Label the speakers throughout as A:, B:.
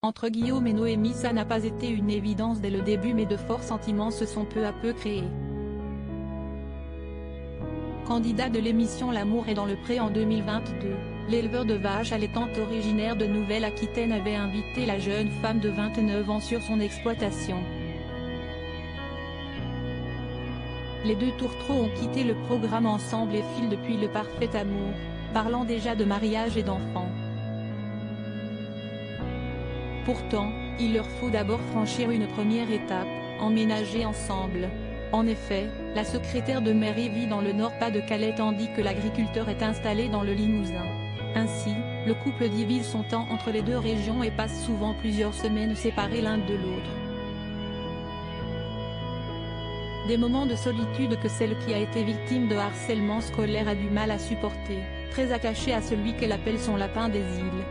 A: Entre Guillaume et Noémie, ça n'a pas été une évidence dès le début, mais de forts sentiments se sont peu à peu créés. Candidat de l'émission L'amour est dans le pré en 2022, l'éleveur de vaches allaitantes originaire de Nouvelle-Aquitaine avait invité la jeune femme de 29 ans sur son exploitation. Les deux tourtereaux ont quitté le programme ensemble et filent depuis le parfait amour, parlant déjà de mariage et d'enfants. Pourtant, il leur faut d'abord franchir une première étape, emménager ensemble. En effet, la secrétaire de mairie vit dans le Nord-Pas-de-Calais tandis que l'agriculteur est installé dans le Limousin. Ainsi, le couple divise son temps entre les deux régions et passe souvent plusieurs semaines séparés l'un de l'autre. Des moments de solitude que celle qui a été victime de harcèlement scolaire a du mal à supporter, très attachée à celui qu'elle appelle son lapin des îles.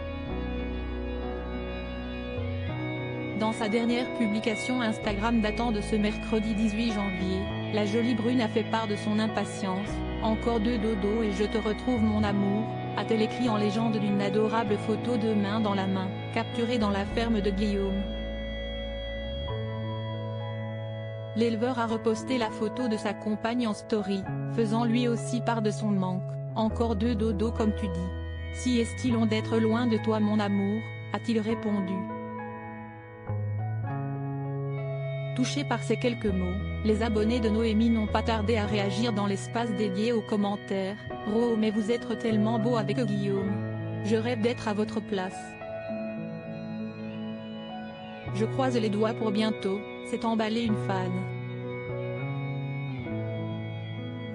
A: Dans sa dernière publication Instagram datant de ce mercredi 18 janvier, la jolie brune a fait part de son impatience. « Encore 2 dodos et je te retrouve mon amour », a-t-elle écrit en légende d'une adorable photo de main dans la main, capturée dans la ferme de Guillaume. L'éleveur a reposté la photo de sa compagne en story, faisant lui aussi part de son manque. « Encore 2 dodos comme tu dis. Si est-il long d'être loin de toi mon amour », a-t-il répondu. Touchés par ces quelques mots, les abonnés de Noémie n'ont pas tardé à réagir dans l'espace dédié aux commentaires. « Oh mais vous êtes tellement beau avec Guillaume. Je rêve d'être à votre place. Je croise les doigts pour bientôt », s'est emballée une fan.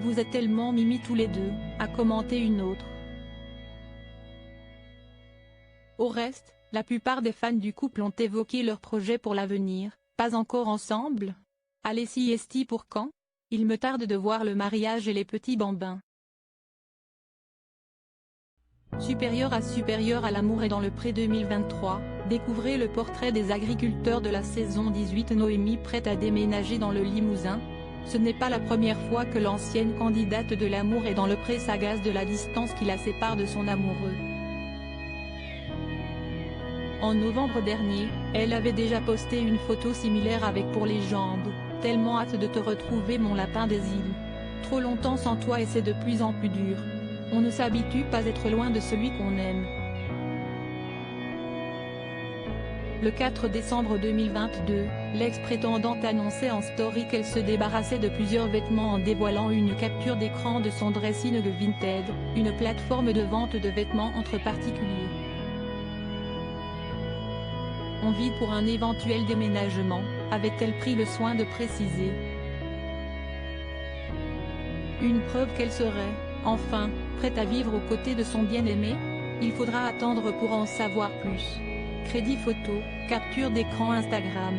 A: « Vous êtes tellement mimi tous les deux », a commenté une autre. Au reste, la plupart des fans du couple ont évoqué leurs projets pour l'avenir. Pas encore ensemble? Allez siesti pour quand? Il me tarde de voir le mariage et les petits bambins. Supérieur à l'amour est dans le pré 2023, découvrez le portrait des agriculteurs de la saison 18. Noémie prête à déménager dans le Limousin. Ce n'est pas la première fois que l'ancienne candidate de l'amour est dans le pré s'agace de la distance qui la sépare de son amoureux. En novembre dernier, elle avait déjà posté une photo similaire avec pour légende « Tellement hâte de te retrouver mon lapin des îles. Trop longtemps sans toi et c'est de plus en plus dur. On ne s'habitue pas à être loin de celui qu'on aime. » Le 4 décembre 2022, l'ex-prétendante annonçait en story qu'elle se débarrassait de plusieurs vêtements en dévoilant une capture d'écran de son dressing Vinted, une plateforme de vente de vêtements entre particuliers. On vit pour un éventuel déménagement, avait-elle pris le soin de préciser. Une preuve qu'elle serait, enfin, prête à vivre aux côtés de son bien-aimé? Il faudra attendre pour en savoir plus. Crédit photo, capture d'écran Instagram.